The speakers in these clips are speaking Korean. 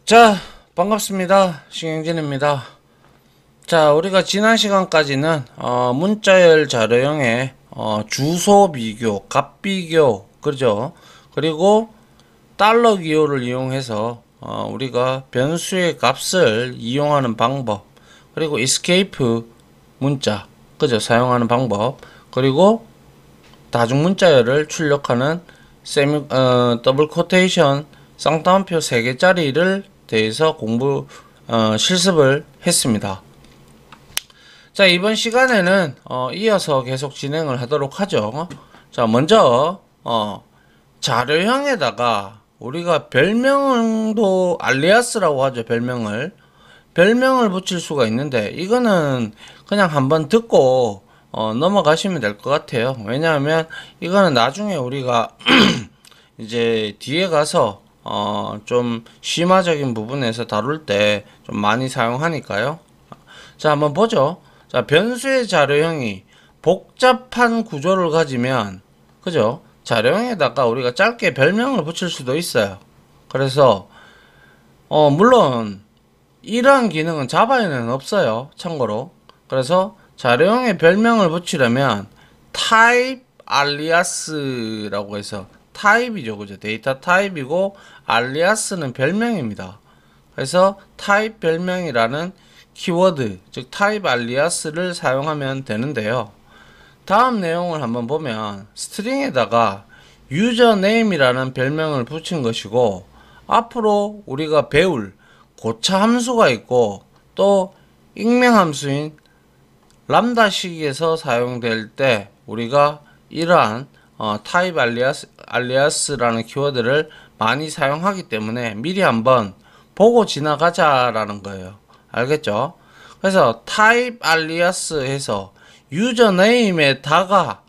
자, 반갑습니다. 신경진입니다. 자, 우리가 지난 시간까지는 문자열 자료형의 주소 비교, 값 비교, 그죠? 그리고 달러 기호를 이용해서 우리가 변수의 값을 이용하는 방법, 그리고 escape 문자, 그죠? 사용하는 방법, 그리고 다중 문자열을 출력하는 더블 코테이션 쌍따옴표 3개짜리를 대해서 실습을 했습니다. 자, 이번 시간에는 이어서 계속 진행을 하도록 하죠. 자, 먼저 자료형에다가 우리가 별명도 알리아스라고 하죠. 별명을 붙일 수가 있는데, 이거는 그냥 한번 듣고 넘어가시면 될 것 같아요. 왜냐하면 이거는 나중에 우리가 이제 뒤에 가서 좀 심화적인 부분에서 다룰 때 좀 많이 사용하니까요. 자, 한번 보죠. 자, 변수의 자료형이 복잡한 구조를 가지면, 그죠? 자료형에다가 우리가 짧게 별명을 붙일 수도 있어요. 그래서 물론 이러한 기능은 자바에는 없어요. 참고로. 그래서 자료형에 별명을 붙이려면 type alias라고 해서, 타입이죠, 그죠? 데이터 타입이고 알리아스는 별명입니다. 그래서 타입 별명이라는 키워드, 즉 타입 알리아스를 사용하면 되는데요. 다음 내용을 한번 보면 스트링에다가 유저네임이라는 별명을 붙인 것이고, 앞으로 우리가 배울 고차 함수가 있고, 또 익명 함수인 람다식에서 사용될 때 우리가 이러한 타입 알리아스라는 키워드를 많이 사용하기 때문에 미리 한번 보고 지나가자라는 거예요. 알겠죠? 그래서 타입 알리아스 해서 유저네임에다가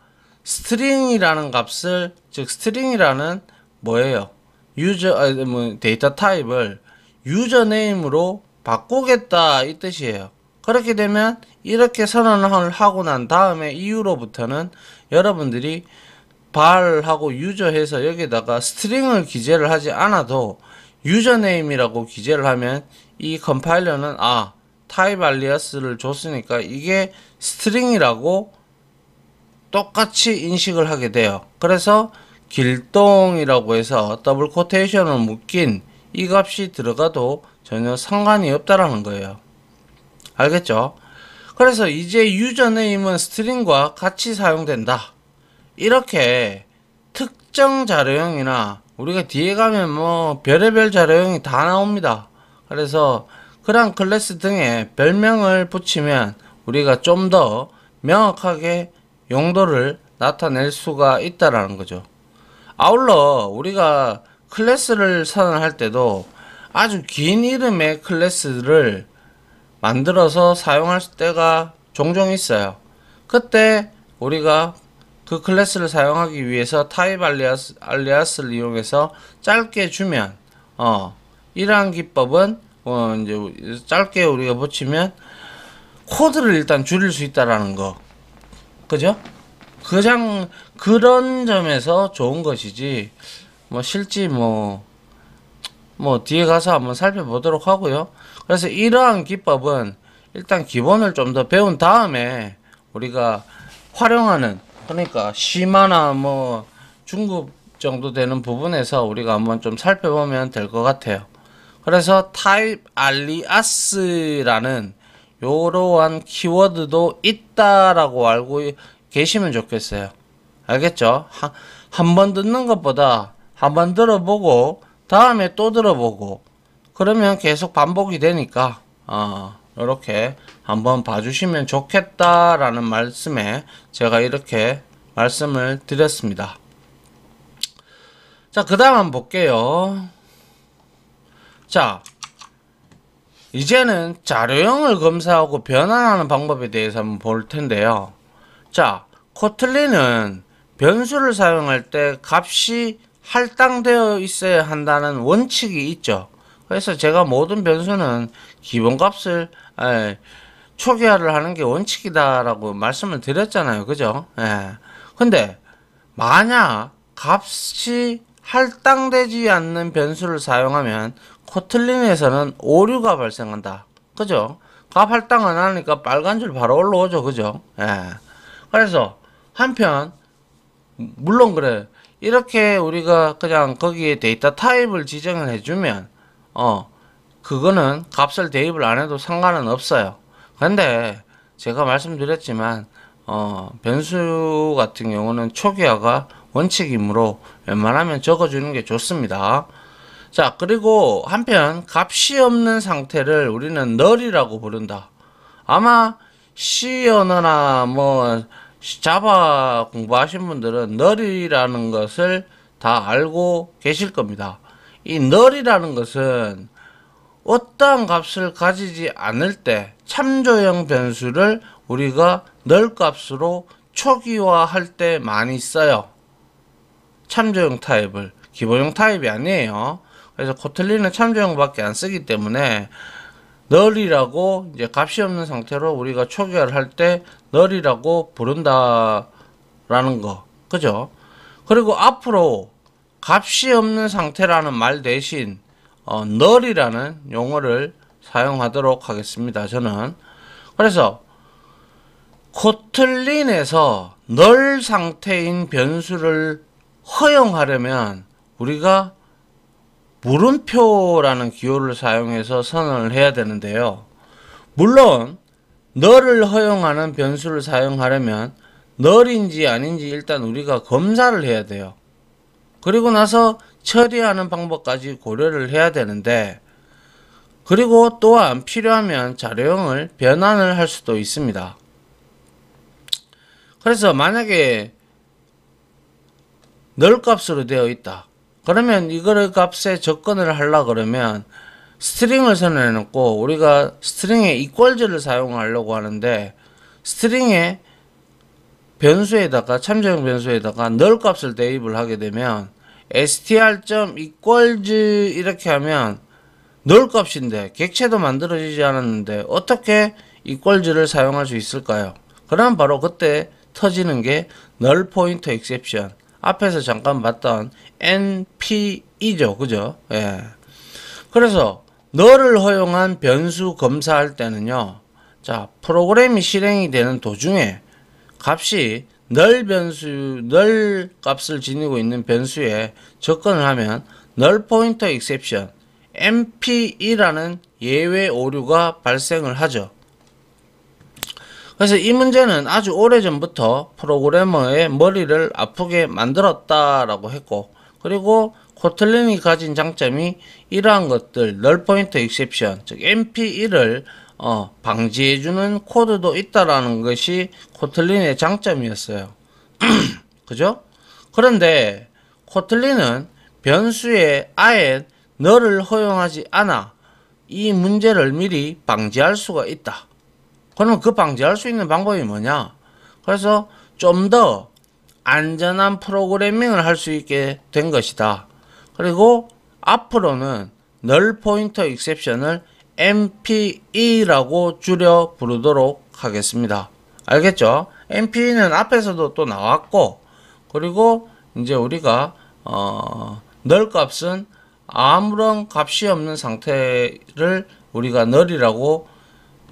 스트링이라는 값을, 즉 스트링이라는 뭐예요? 데이터 타입을 유저네임으로 바꾸겠다 이 뜻이에요. 그렇게 되면 이렇게 선언을 하고 난 다음에 이후로부터는 여러분들이 발하고 유저해서 여기다가 스트링을 기재를 하지 않아도 유저네임이라고 기재를 하면 이 컴파일러는 타입 알리아스를 줬으니까 이게 스트링이라고 똑같이 인식을 하게 돼요. 그래서 길동이라고 해서 더블 코테이션을 묶인 이 값이 들어가도 전혀 상관이 없다라는 거예요. 알겠죠? 그래서 이제 유저네임은 스트링과 같이 사용된다. 이렇게 특정 자료형이나 우리가 뒤에 가면 뭐 별의별 자료형이 다 나옵니다. 그래서 그런 클래스 등에 별명을 붙이면 우리가 좀 더 명확하게 용도를 나타낼 수가 있다라는 거죠. 아울러 우리가 클래스를 선언할 때도 아주 긴 이름의 클래스를 만들어서 사용할 때가 종종 있어요. 그때 우리가 그 클래스를 사용하기 위해서 타입 알리아스를 이용해서 짧게 주면 이러한 기법은 이제 짧게 우리가 붙이면 코드를 일단 줄일 수 있다라는 거, 그죠? 그냥 그런 점에서 좋은 것이지, 실제 뒤에 가서 한번 살펴보도록 하고요. 그래서 이러한 기법은 일단 기본을 좀 더 배운 다음에 우리가 활용하는, 그러니까 심화나 중급 정도 되는 부분에서 우리가 한번 좀 살펴보면 될 것 같아요. 그래서 타입 알리아스라는 요러한 키워드도 있다라고 알고 계시면 좋겠어요. 알겠죠? 한 번 듣는 것보다 한 번 들어보고 다음에 또 들어보고 그러면 계속 반복이 되니까 이렇게 한번 봐주시면 좋겠다라는 말씀에 제가 이렇게 말씀을 드렸습니다. 자, 그 다음 한번 볼게요. 자, 이제는 자료형을 검사하고 변환하는 방법에 대해서 한번 볼 텐데요. 자, 코틀린은 변수를 사용할 때 값이 할당되어 있어야 한다는 원칙이 있죠. 그래서 제가 모든 변수는 기본값을 초기화를 하는 게 원칙이다라고 말씀을 드렸잖아요. 그죠? 근데 만약 값이 할당되지 않는 변수를 사용하면 코틀린에서는 오류가 발생한다. 그죠? 값 할당 안 하니까 빨간 줄 바로 올라오죠. 그죠? 예. 그래서 한편 물론 그래. 이렇게 우리가 그냥 거기에 데이터 타입을 지정을 해주면 그거는 값을 대입을 안 해도 상관은 없어요. 근데 제가 말씀드렸지만 변수 같은 경우는 초기화가 원칙이므로 웬만하면 적어주는 게 좋습니다. 자, 그리고 한편 값이 없는 상태를 우리는 null이라고 부른다. 아마 C 언어나 뭐 자바 공부하신 분들은 null이라는 것을 다 알고 계실 겁니다. 이 null이라는 것은 어떠한 값을 가지지 않을 때 참조형 변수를 우리가 null 값으로 초기화할 때 많이 써요. 참조형 타입을. 기본형 타입이 아니에요. 그래서 코틀린은 참조형밖에 안 쓰기 때문에 null이라고 이제 값이 없는 상태로 우리가 초기화를 할 때 null이라고 부른다라는 거. 그죠? 그리고 앞으로 값이 없는 상태라는 말 대신 null이라는 용어를 사용하도록 하겠습니다. 저는. 그래서 코틀린에서 null 상태인 변수를 허용하려면 우리가 물음표라는 기호를 사용해서 선언을 해야 되는데요. 물론 null을 허용하는 변수를 사용하려면 null인지 아닌지 일단 우리가 검사를 해야 돼요. 그리고 나서 처리하는 방법까지 고려를 해야 되는데, 그리고 또한 필요하면 자료형을 변환을 할 수도 있습니다. 그래서 만약에 null 값으로 되어 있다. 그러면 이거를 값에 접근을 하려고 그러면 스트링을 선언해 놓고 우리가 스트링에 equals를 사용하려고 하는데, 스트링의 변수에다가 참조형 변수에다가 null 값을 대입을 하게 되면 str.equals 이렇게 하면 null 값인데 객체도 만들어지지 않았는데 어떻게 equals를 사용할 수 있을까요? 그럼 바로 그때 터지는 게 null pointer exception, 앞에서 잠깐 봤던 NP이죠. 그죠? 예. 그래서 null을 허용한 변수 검사할 때는요. 자, 프로그램이 실행이 되는 도중에 값이 null 값을 지니고 있는 변수에 접근을 하면 null pointer exception, NP이라는 예외 오류가 발생을 하죠. 그래서 이 문제는 아주 오래전부터 프로그래머의 머리를 아프게 만들었다라고 했고, 그리고 코틀린이 가진 장점이 이러한 것들, null pointer exception, 즉 NP를 방지해주는 코드도 있다라는 것이 코틀린의 장점이었어요. 그죠? 그런데 코틀린은 변수에 아예 null을 허용하지 않아 이 문제를 미리 방지할 수가 있다. 그러면 그 방지할 수 있는 방법이 뭐냐? 그래서 좀 더 안전한 프로그래밍을 할 수 있게 된 것이다. 그리고 앞으로는 null pointer exception을 NPE라고 줄여 부르도록 하겠습니다. 알겠죠? NPE는 앞에서도 또 나왔고, 그리고 이제 우리가 null 값은 아무런 값이 없는 상태를 우리가 null이라고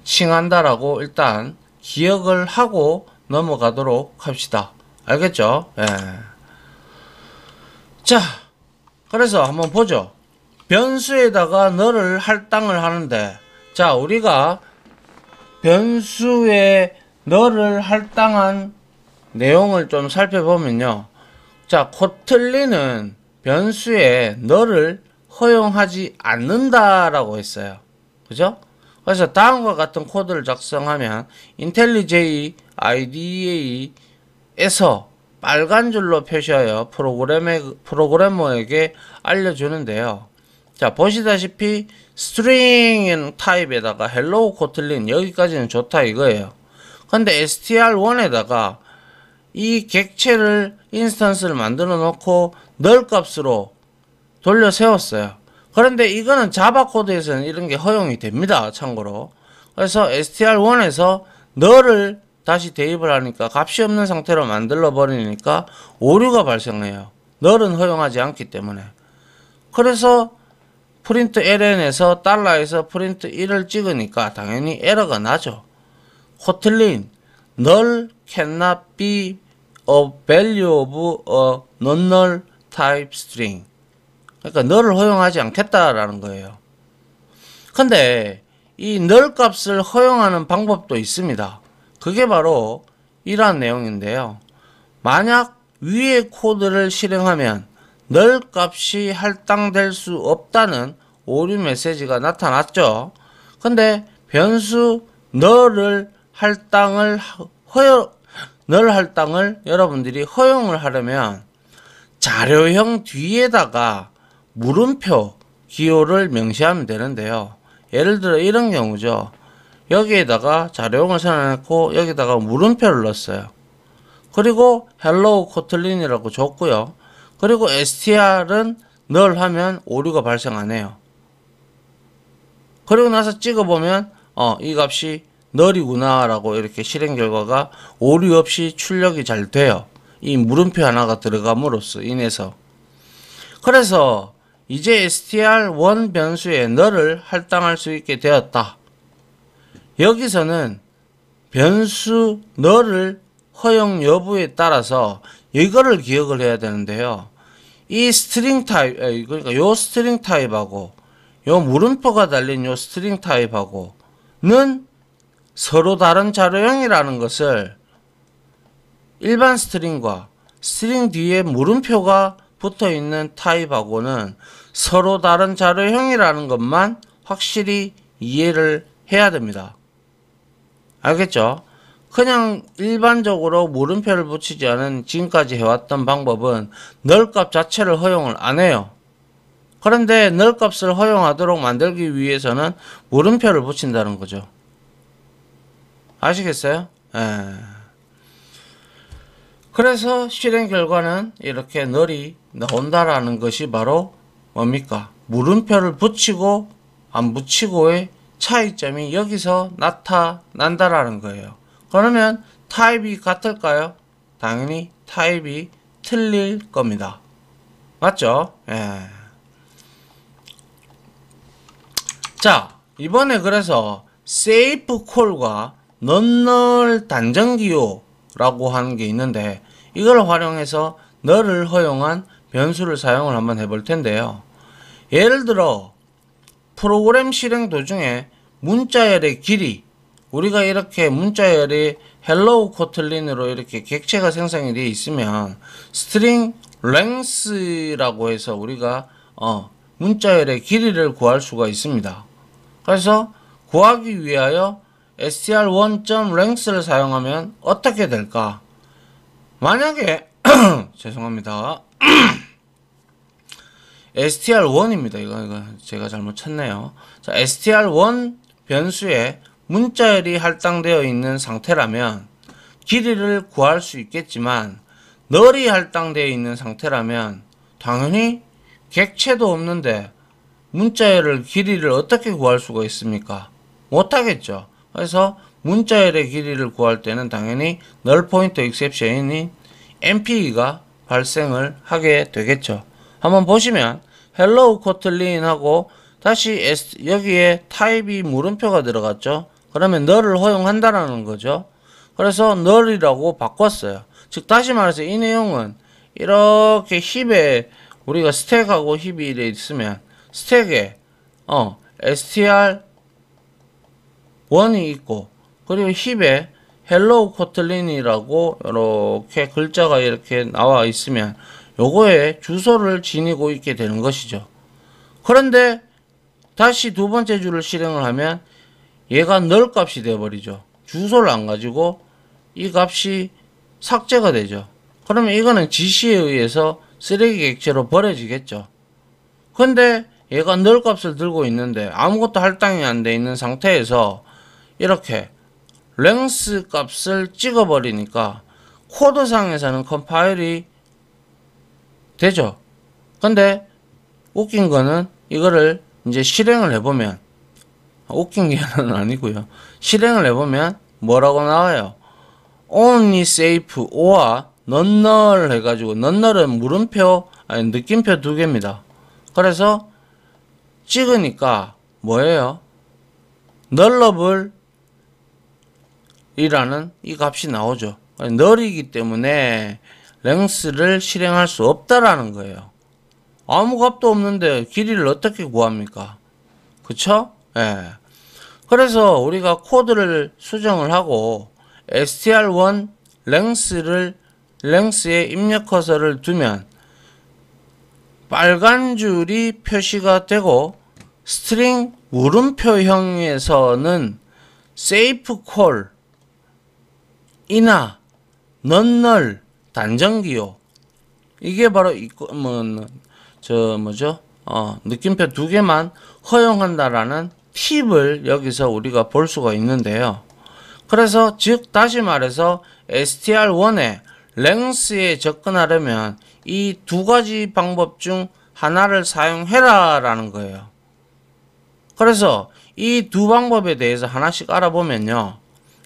칭한다라고 일단 기억을 하고 넘어가도록 합시다. 알겠죠? 예. 자, 그래서 한번 보죠. 변수에다가 null을 할당을 하는데, 자, 우리가 변수에 null을 할당한 내용을 좀 살펴보면요. 자, 코틀린은 변수에 null을 허용하지 않는다라고 했어요. 그죠? 그래서 다음과 같은 코드를 작성하면 IntelliJ IDE에서 빨간 줄로 표시하여 프로그래머에게 알려주는데요. 자, 보시다시피 string 타입에다가 hello 코틀린 여기까지는 좋다 이거예요. 근데 str1에다가 이 객체를 인스턴스를 만들어 놓고 null 값으로 돌려 세웠어요. 그런데 이거는 자바 코드에서는 이런 게 허용이 됩니다. 참고로. 그래서 str1에서 null을 다시 대입을 하니까 값이 없는 상태로 만들어 버리니까 오류가 발생해요. 널은 허용하지 않기 때문에. 그래서 프린트 ln에서 달러에서 프린트 1을 찍으니까 당연히 에러가 나죠. 코틀린 null cannot be a value of a non-null type string. 그러니까 null을 허용하지 않겠다라는 거예요. 근데 이 null 값을 허용하는 방법도 있습니다. 그게 바로 이러한 내용인데요. 만약 위의 코드를 실행하면 null 값이 할당될 수 없다는 오류 메시지가 나타났죠. 근데 변수 null을 할당을 여러분들이 허용을 하려면 자료형 뒤에다가 물음표 기호를 명시하면 되는데요. 예를 들어 이런 경우죠. 여기에다가 자료형을 선언했고 여기다가 물음표를 넣었어요. 그리고 hello 코틀린이라고 줬고요. 그리고 str은 null 하면 오류가 발생 안 해요. 그리고 나서 찍어보면 이 값이 null이구나 라고 이렇게 실행 결과가 오류 없이 출력이 잘 돼요. 이 물음표 하나가 들어감으로써 인해서. 그래서 이제 str1 변수에 null을 할당할 수 있게 되었다. 여기서는 변수 null을 허용 여부에 따라서 이거를 기억을 해야 되는데요. 이 스트링 타입, 그러니까 요 스트링 타입하고 요 물음표가 달린 요 스트링 타입하고는 서로 다른 자료형이라는 것을 일반 스트링과 스트링 뒤에 물음표가 붙어 있는 타입하고는 서로 다른 자료형이라는 것만 확실히 이해를 해야 됩니다. 알겠죠? 그냥 일반적으로 물음표를 붙이지 않은 지금까지 해왔던 방법은 null 값 자체를 허용을 안 해요. 그런데 null 값을 허용하도록 만들기 위해서는 물음표를 붙인다는 거죠. 아시겠어요? 그래서 실행 결과는 이렇게 null이 나온다라는 것이 바로 뭡니까? 물음표를 붙이고 안 붙이고의 차이점이 여기서 나타난다라는 거예요. 그러면 타입이 같을까요? 당연히 타입이 틀릴 겁니다. 맞죠? 자, 이번에 그래서 safe call과 non-null 단정기호라고 하는 게 있는데 이걸 활용해서 null을 허용한 변수를 사용을 한번 해볼 텐데요. 예를 들어 프로그램 실행 도중에 문자열의 길이, 우리가 이렇게 문자열이 hello 코틀린으로 이렇게 객체가 생성이 되어 있으면 string length라고 해서 우리가 문자열의 길이를 구할 수가 있습니다. 그래서 구하기 위하여 str1.length를 사용하면 어떻게 될까? 만약에 죄송합니다. str1입니다. 이거 제가 잘못 쳤네요. 자, str1 변수에 문자열이 할당되어 있는 상태라면 길이를 구할 수 있겠지만 null이 할당되어 있는 상태라면 당연히 객체도 없는데 문자열의 길이를 어떻게 구할 수가 있습니까? 못하겠죠. 그래서 문자열의 길이를 구할 때는 당연히 null pointer exception인 NP가 발생을 하게 되겠죠. 한번 보시면 hello 코틀린 하고 다시 여기에 타입이 물음표가 들어갔죠. 그러면 null을 허용한다라는 거죠. 그래서 null이라고 바꿨어요. 즉 다시 말해서 이 내용은 이렇게 힙에 우리가 스택하고 힙이 이래 있으면 스택에 str1이 있고 그리고 힙에 hello 코틀린이라고 이렇게 글자가 이렇게 나와 있으면 요거에 주소를 지니고 있게 되는 것이죠. 그런데 다시 두 번째 줄을 실행을 하면 얘가 null 값이 되어버리죠. 주소를 안 가지고 이 값이 삭제가 되죠. 그러면 이거는 지시에 의해서 쓰레기 객체로 버려지겠죠. 근데 얘가 null 값을 들고 있는데 아무것도 할당이 안 돼 있는 상태에서 이렇게 length 값을 찍어버리니까 코드상에서는 컴파일이 되죠. 근데 웃긴 거는 이거를 이제 실행을 해보면 웃긴 게 아니고요. 실행을 해보면 뭐라고 나와요? only safe or 넌널 해가지고, 넌널은 물음표, 아니, 느낌표 두 개입니다. 그래서 찍으니까 뭐예요? 널러블 이라는 이 값이 나오죠. 널이기 때문에 랭스를 실행할 수 없다라는 거예요. 아무 값도 없는데 길이를 어떻게 구합니까? 그쵸? 예. 그래서 우리가 코드를 수정을 하고 str1 랭스에 입력 커서를 두면 빨간 줄이 표시가 되고 스트링 물음표형에서는 safe call 이나 넌널 단정기호 이게 바로 느낌표 두 개만 허용한다라는 팁을 여기서 우리가 볼 수가 있는데요. 그래서 즉 다시 말해서 str1의 랭스에 접근하려면 이 두 가지 방법 중 하나를 사용해라 라는 거예요. 그래서 이 두 방법에 대해서 하나씩 알아보면요.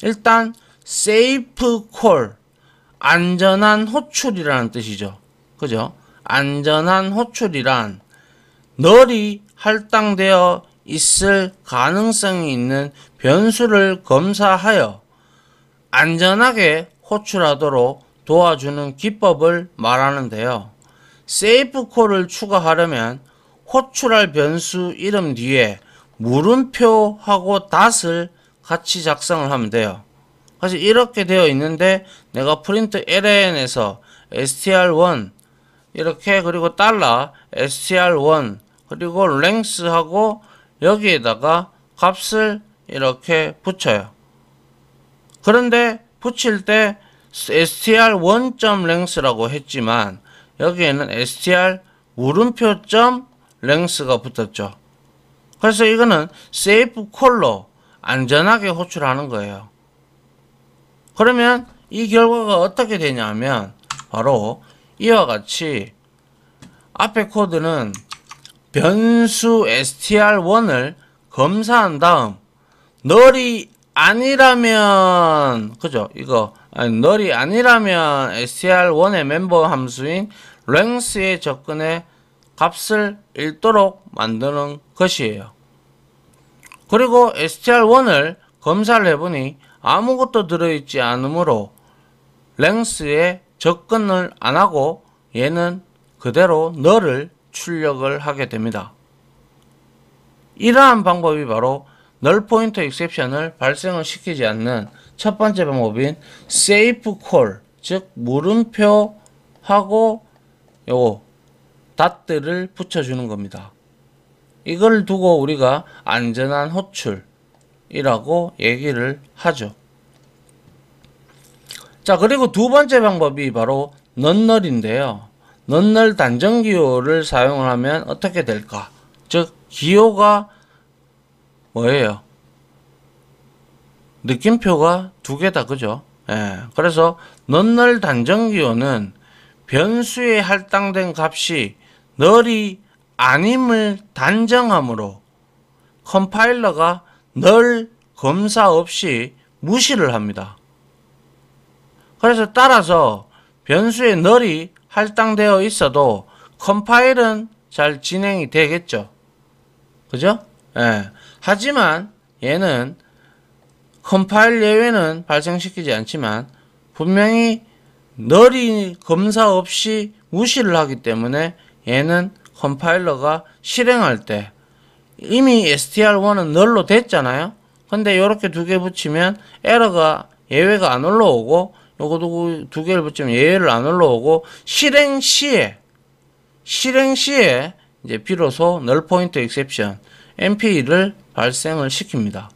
일단 safe call 안전한 호출이라는 뜻이죠. 그죠? 안전한 호출이란 널이 할당되어 있을 가능성이 있는 변수를 검사하여 안전하게 호출하도록 도와주는 기법을 말하는데요. safe call을 추가하려면 호출할 변수 이름 뒤에 물음표하고 닷을 같이 작성을 하면 돼요. 그래서 이렇게 되어 있는데 내가 프린트 ln에서 str1 이렇게 그리고 달러 str1 그리고 length하고 여기에다가 값을 이렇게 붙여요. 그런데 붙일 때 str1.length라고 했지만 여기에는 str 물음표.length가 붙었죠. 그래서 이거는 safe call로 안전하게 호출하는 거예요. 그러면 이 결과가 어떻게 되냐면 바로 이와 같이 앞에 코드는 변수 str1을 검사한 다음 널이 아니라면 그죠? 이거 널이 아니라면 str1의 멤버 함수인 length에 접근해 값을 읽도록 만드는 것이에요. 그리고 str1을 검사를 해보니 아무것도 들어있지 않으므로 length에 접근을 안하고 얘는 그대로 널을 출력을 하게 됩니다. 이러한 방법이 바로 널 포인터 익셉션을 발생을 시키지 않는 첫 번째 방법인 safe call, 즉 물음표하고 요거 닷들을 붙여주는 겁니다. 이걸 두고 우리가 안전한 호출이라고 얘기를 하죠. 자, 그리고 두 번째 방법이 바로 넌널인데요. 넌널 단정기호를 사용을 하면 어떻게 될까? 즉 기호가 뭐예요? 느낌표가 두 개다, 그죠? 예. 그래서 넌널 단정기호는 변수에 할당된 값이 널이 아님을 단정하므로 컴파일러가 널 검사 없이 무시를 합니다. 그래서 따라서 변수에 널이 할당되어 있어도 컴파일은 잘 진행이 되겠죠. 그죠? 예. 하지만 얘는 컴파일 예외는 발생시키지 않지만 분명히 널이 검사 없이 무시를 하기 때문에 얘는 컴파일러가 실행할 때 이미 str1은 널로 됐잖아요. 근데 이렇게 두 개 붙이면 에러가 예외가 안 올라오고 요거 두 개를 붙이면 예외를 안 올라오고 실행 시에 이제 비로소 널 포인터 익셉션 NP를 발생을 시킵니다.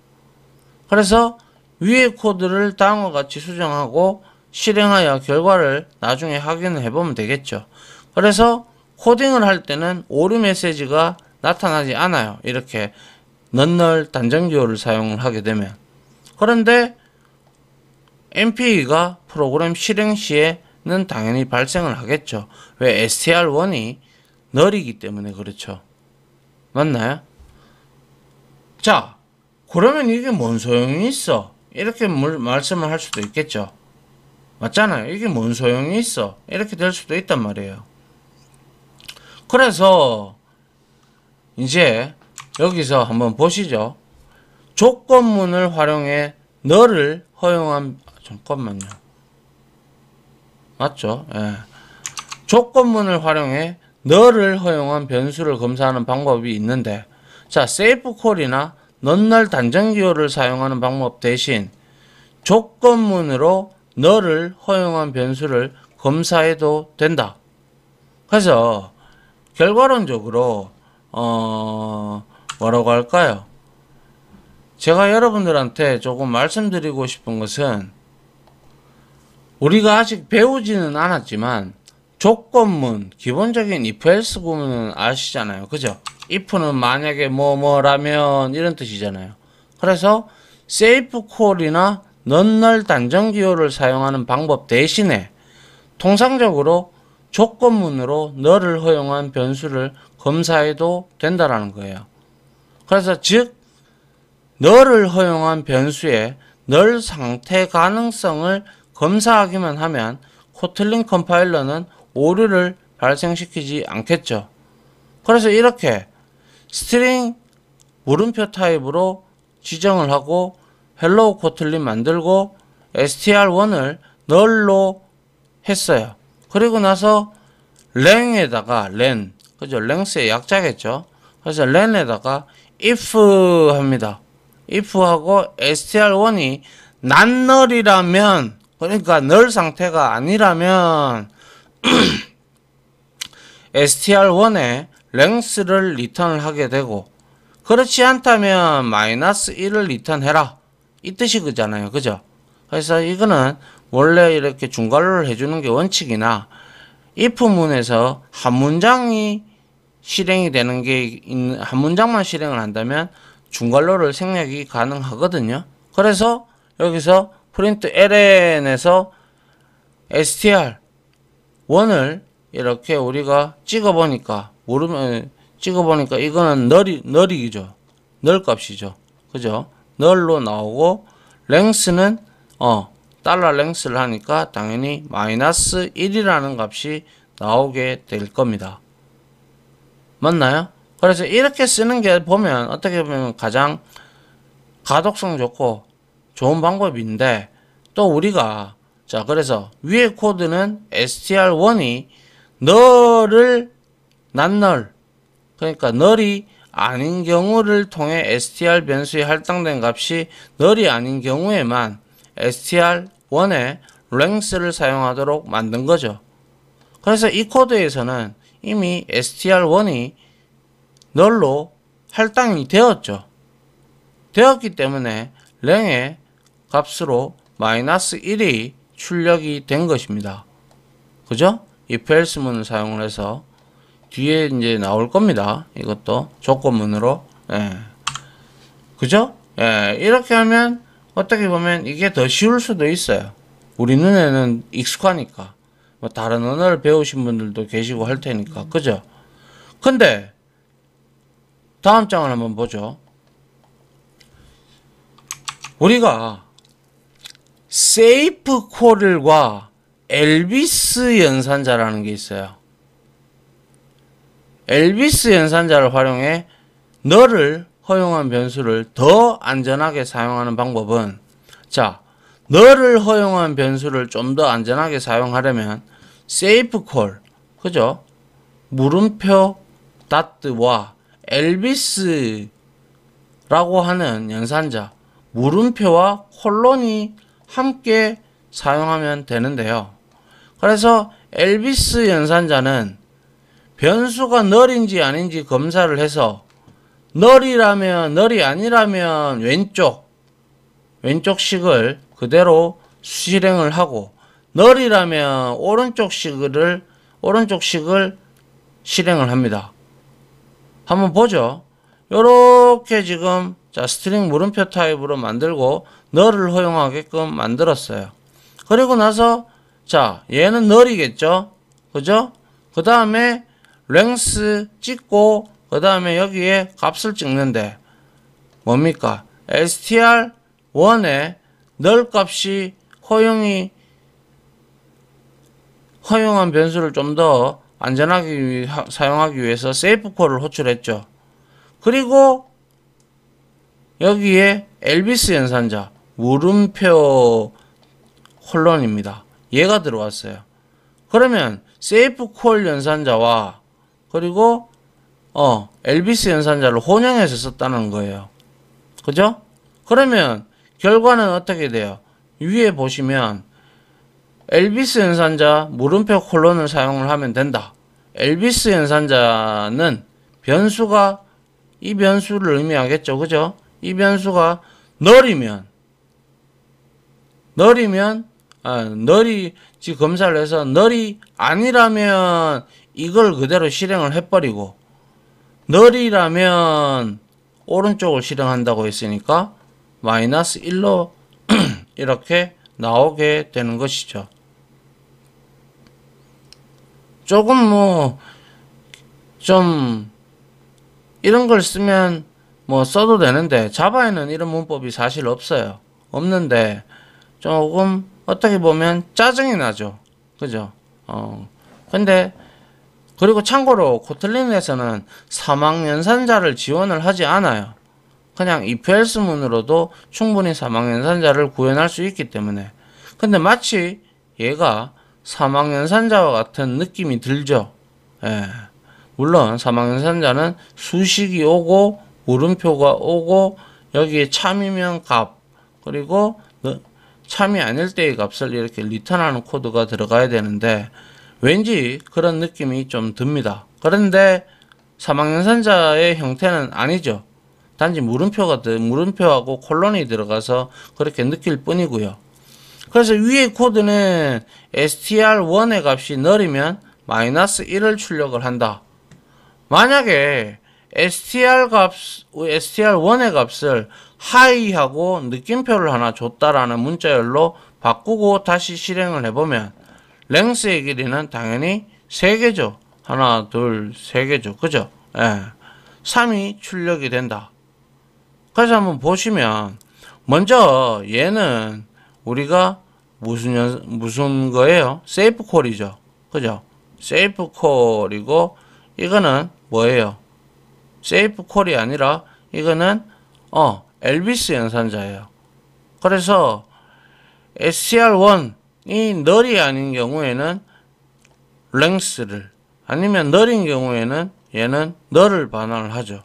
그래서 위의 코드를 다음과 같이 수정하고 실행하여 결과를 나중에 확인을 해보면 되겠죠. 그래서 코딩을 할 때는 오류 메시지가 나타나지 않아요. 이렇게 넌널 단정기호를 사용을 하게 되면. 그런데 NP가 프로그램 실행 시에는 당연히 발생을 하겠죠. 왜? str1이 널이기 때문에 그렇죠. 맞나요? 자, 그러면 이게 뭔 소용이 있어? 이렇게 말씀을 할 수도 있겠죠. 맞잖아요. 이게 뭔 소용이 있어? 이렇게 될 수도 있단 말이에요. 그래서 이제 여기서 한번 보시죠. 조건문을 활용해 너를 허용한, 잠깐만요. 맞죠? 예. 조건문을 활용해 너를 허용한 변수를 검사하는 방법이 있는데, 자, 세이프 콜이나 넌널 단정 기호를 사용하는 방법 대신 조건문으로 너를 허용한 변수를 검사해도 된다. 그래서 결과론적으로 뭐라고 할까요? 제가 여러분들한테 조금 말씀드리고 싶은 것은, 우리가 아직 배우지는 않았지만 조건문, 기본적인 if else 구문은 아시잖아요. 그죠? if는 만약에 뭐뭐라면 이런 뜻이잖아요. 그래서 safe call이나 넌널 단정 기호를 사용하는 방법 대신에 통상적으로 조건문으로 너를 허용한 변수를 검사해도 된다라는 거예요. 그래서 즉 너를 허용한 변수의 널 상태 가능성을 검사하기만 하면 코틀린 컴파일러는 오류를 발생시키지 않겠죠. 그래서 이렇게 스트링 물음표 타입으로 지정을 하고 헬로우 코틀린 만들고 str1을 널로 했어요. 그리고 나서 랭에다가 len, 그죠? 랭스의 약자겠죠. 그래서 len에다가 if 합니다. if 하고 str1이 난널이라면, 그러니까 널 상태가 아니라면 str1에 length를 리턴을 하게 되고, 그렇지 않다면 마이너스 1을 리턴해라, 이 뜻이 그잖아요. 그죠? 그래서 이거는 원래 이렇게 중괄호를 해주는 게 원칙이나 if문에서 한 문장이 실행이 되는 게 한 문장만 실행을 한다면 중괄호를 생략이 가능하거든요. 그래서 여기서 print ln에서 str1을 이렇게 우리가 찍어보니까 이거는 널이죠. 널 값이죠. 그죠? 널로 나오고 length는 달러 length를 하니까 당연히 마이너스 1이라는 값이 나오게 될 겁니다. 맞나요? 그래서 이렇게 쓰는 게 보면 어떻게 보면 가장 가독성 좋고 좋은 방법인데, 또 우리가 자, 그래서 위에 코드는 str1이 너를 난널, 그러니까 널이 아닌 경우를 통해 str 변수에 할당된 값이 널이 아닌 경우에만 str1의 length를 사용하도록 만든 거죠. 그래서 이 코드에서는 이미 str1이 널로 할당이 되었죠. 되었기 때문에 랭의 값으로 마이너스 1이 출력이 된 것입니다. 그죠? if else 문을 사용을 해서 뒤에 이제 나올 겁니다. 이것도 조건문으로. 예. 그죠? 예. 이렇게 하면 어떻게 보면 이게 더 쉬울 수도 있어요. 우리 눈에는 익숙하니까. 뭐 다른 언어를 배우신 분들도 계시고 할 테니까. 그죠? 근데 다음 장을 한번 보죠. 우리가 세이프 콜과 엘비스 연산자라는 게 있어요. 엘비스 연산자를 활용해 너를 허용한 변수를 더 안전하게 사용하는 방법은, 자, 너를 허용한 변수를 좀 더 안전하게 사용하려면 세이프 콜, 그죠? 물음표 다트와 엘비스라고 하는 연산자, 물음표와 콜론이 함께 사용하면 되는데요. 그래서 엘비스 연산자는 변수가 널인지 아닌지 검사를 해서 널이라면, 널이 아니라면 왼쪽식을 그대로 실행을 하고, 널이라면 오른쪽식을 실행을 합니다. 한번 보죠. 요렇게 지금 자, 스트링 물음표 타입으로 만들고 널을 허용하게끔 만들었어요. 그리고 나서 자, 얘는 널이겠죠. 그죠? 그 다음에 length 찍고 그 다음에 여기에 값을 찍는데 뭡니까? str1에 널 값이 허용이 허용한 변수를 좀 더 안전하게 사용하기 위해서 세이프 콜을 호출했죠. 그리고 여기에 엘비스 연산자 물음표 콜론입니다. 얘가 들어왔어요. 그러면 세이프 콜 연산자와 그리고 엘비스 연산자를 혼용해서 썼다는 거예요. 그죠? 그러면 결과는 어떻게 돼요? 위에 보시면 엘비스 연산자 물음표 콜론을 사용을 하면 된다. 엘비스 연산자는 변수가 이 변수를 의미하겠죠. 그죠? 이 변수가 널이면 널이 지금 검사를 해서 널이 아니라면 이걸 그대로 실행을 해버리고 널이라면 오른쪽을 실행한다고 했으니까 마이너스 1로 이렇게 나오게 되는 것이죠. 조금 좀 이런 걸 쓰면 써도 되는데 자바에는 이런 문법이 사실 없어요. 없는데 조금 어떻게 보면 짜증이 나죠. 그죠? 근데 그리고 참고로 코틀린에서는 사망 연산자를 지원을 하지 않아요. 그냥 if else문으로도 충분히 사망 연산자를 구현할 수 있기 때문에. 근데 마치 얘가 사망 연산자와 같은 느낌이 들죠. 예. 물론 사망 연산자는 수식이 오고 물음표가 오고 여기에 참이면 값 그리고 참이 아닐 때의 값을 이렇게 리턴하는 코드가 들어가야 되는데 왠지 그런 느낌이 좀 듭니다. 그런데 사망 연산자의 형태는 아니죠. 단지 물음표하고 콜론이 들어가서 그렇게 느낄 뿐이고요. 그래서 위의 코드는 str1의 값이 null이면 마이너스 1을 출력을 한다. 만약에 str1의 값을 high하고 느낌표를 하나 줬다라는 문자열로 바꾸고 다시 실행을 해보면 length의 길이는 당연히 3개죠. 하나, 둘, 3개죠. 그죠? 예. 3이 출력이 된다. 그래서 한번 보시면 먼저 얘는 우리가 무슨 거예요? 세이프 콜이죠. 그죠? 세이프 콜이고 이거는 뭐예요? 세이프 콜이 아니라 이거는 엘비스 연산자예요. 그래서 str1이 null이 아닌 경우에는 length를 아니면 null인 경우에는 얘는 null을 반환을 하죠.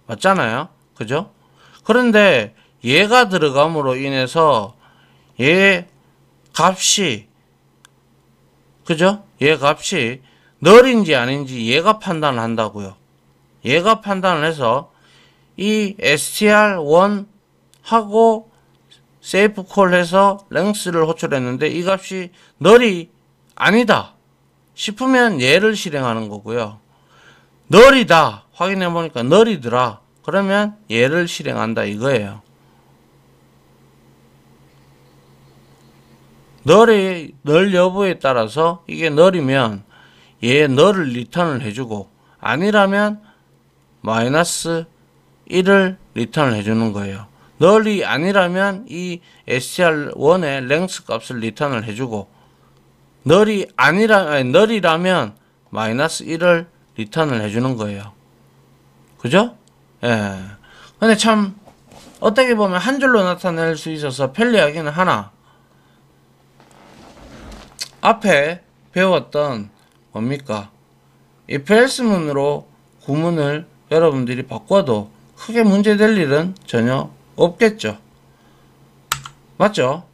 맞잖아요. 그죠? 그런데 얘가 들어감으로 인해서 얘 값이 그죠? 얘 값이 null인지 아닌지 얘가 판단을 한다고요. 얘가 판단을 해서 이 str1 하고 세이프 콜 해서 length를 호출했는데 이 값이 null이 아니다 싶으면 얘를 실행하는 거고요. null이다 확인해 보니까 null이더라 그러면 얘를 실행한다 이거예요. null 여부에 따라서 이게 null이면 얘 null을 리턴을 해주고 아니라면 마이너스 1을 리턴을 해주는 거예요. null이 아니라면 이 str1의 length 값을 리턴을 해주고 null이라면 마이너스 1을 리턴을 해주는 거예요. 그죠? 예. 근데 참 어떻게 보면 한 줄로 나타낼 수 있어서 편리하기는 하나 앞에 배웠던 뭡니까? if else문으로 구문을 여러분들이 바꿔도 크게 문제될 일은 전혀 없겠죠. 맞죠?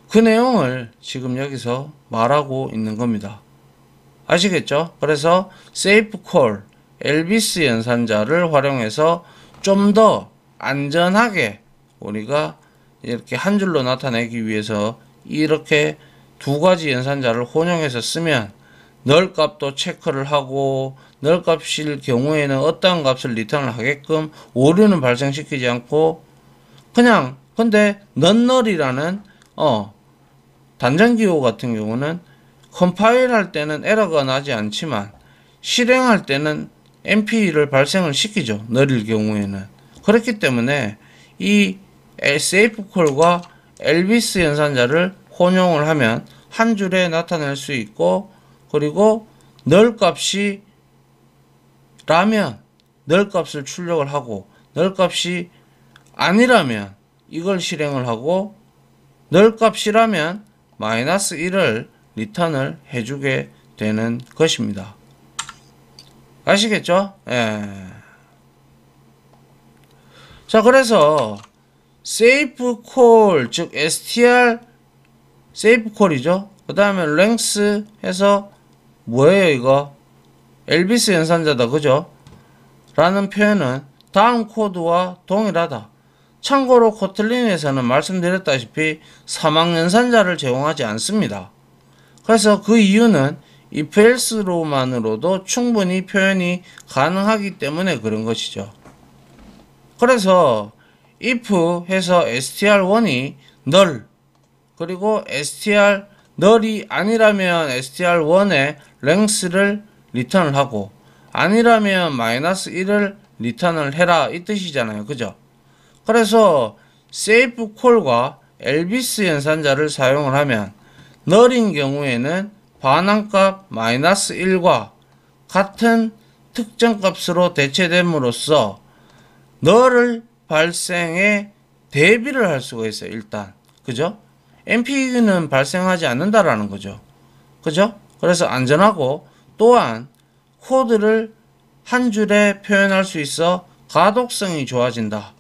그 내용을 지금 여기서 말하고 있는 겁니다. 아시겠죠? 그래서 safe call, 엘비스 연산자를 활용해서 좀 더 안전하게 우리가 이렇게 한 줄로 나타내기 위해서 이렇게 두 가지 연산자를 혼용해서 쓰면 null 값도 체크를 하고 null 값일 경우에는 어떠한 값을 리턴을 하게끔 오류는 발생시키지 않고 그냥 근데 non-null이라는 단전기호 같은 경우는 컴파일 할 때는 에러가 나지 않지만 실행할 때는 MP를 발생을 시키죠. null일 경우에는. 그렇기 때문에 이 safe call과 엘비스 연산자를 혼용을 하면 한 줄에 나타낼 수 있고, 그리고 널 값이 라면 널 값을 출력을 하고, 널 값이 아니라면 이걸 실행을 하고, 널 값이라면 마이너스 1을 리턴을 해주게 되는 것입니다. 아시겠죠? 예. 자, 그래서 safe call, 즉 str safe call이죠. 그 다음에 length 해서 뭐예요 이거? 엘비스 연산자다, 그죠? 라는 표현은 다음 코드와 동일하다. 참고로 코틀린에서는 말씀드렸다시피 사막 연산자를 제공하지 않습니다. 그래서 그 이유는 if else로만으로도 충분히 표현이 가능하기 때문에 그런 것이죠. 그래서 if 해서 str1이 null, 그리고 str null이 아니라면 str1의 length를 리턴을 하고, 아니라면 마이너스 1을 리턴을 해라, 이 뜻이잖아요, 그죠? 그래서 safe call과 엘비스 연산자를 사용을 하면 null인 경우에는 반환값 마이너스 1과 같은 특정 값으로 대체됨으로써 null 발생에 대비를 할 수가 있어요, 일단. 그죠? MPU는 발생하지 않는다라는 거죠. 그죠? 그래서 안전하고, 또한 코드를 한 줄에 표현할 수 있어 가독성이 좋아진다.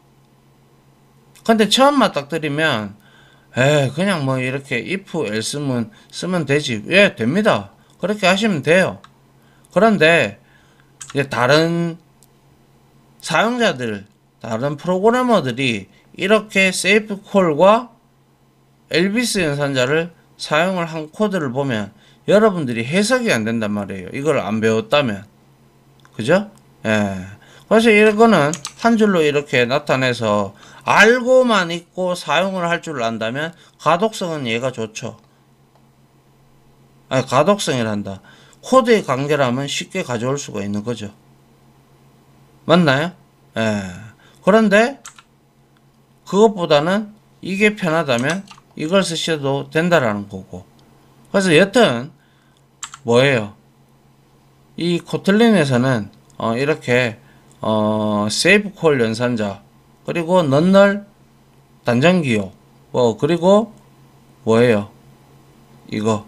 근데 처음 맞닥뜨리면 그냥 뭐 이렇게 if, else문 쓰면 되지. 예, 됩니다. 그렇게 하시면 돼요. 그런데 이제 다른 사용자들, 다른 프로그래머들이 이렇게 safe call과 엘비스 연산자를 사용을 한 코드를 보면 여러분들이 해석이 안 된단 말이에요. 이걸 안 배웠다면. 그죠? 예. 그래서 이거는 한 줄로 이렇게 나타내서 알고만 있고 사용을 할 줄 안다면 가독성은 얘가 좋죠. 아니, 가독성이란다. 코드의 간결함은 쉽게 가져올 수가 있는 거죠. 맞나요? 예. 그런데 그것보다는 이게 편하다면 이걸 쓰셔도 된다라는 거고. 그래서 여튼 뭐예요? 이 코틀린에서는 이렇게 세이프 콜 연산자, 그리고 넌널 단전기호, 그리고 뭐예요? 이거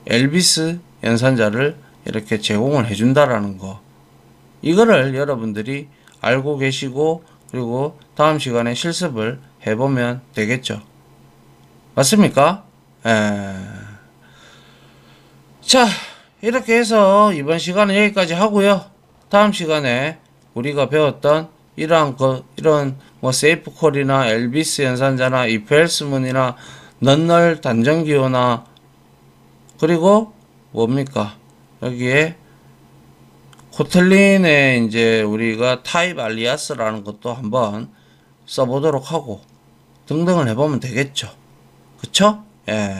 엘비스 연산자를 이렇게 제공을 해준다라는 거. 이거를 여러분들이 알고 계시고, 그리고 다음 시간에 실습을 해보면 되겠죠. 맞습니까? 자, 이렇게 해서 이번 시간은 여기까지 하고요. 다음 시간에 우리가 배웠던 이런 뭐 세이프 콜이나 엘비스 연산자나 if else문이나 넌널 단전기호나, 그리고 뭡니까? 여기에 코틀린에 이제 우리가 타입 알리아스라는 것도 한번 써보도록 하고 등등을 해보면 되겠죠. 그쵸? 예.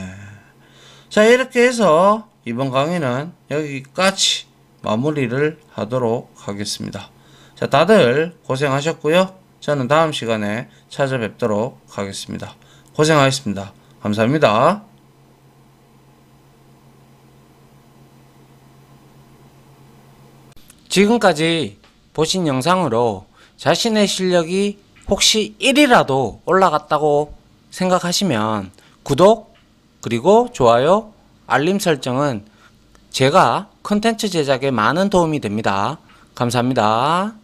자, 이렇게 해서 이번 강의는 여기까지 마무리를 하도록 하겠습니다. 자, 다들 고생하셨고요. 저는 다음 시간에 찾아뵙도록 하겠습니다. 고생하셨습니다. 감사합니다. 지금까지 보신 영상으로 자신의 실력이 혹시 1이라도 올라갔다고 생각하시면 구독, 그리고 좋아요, 알림 설정은 제가 컨텐츠 제작에 많은 도움이 됩니다. 감사합니다.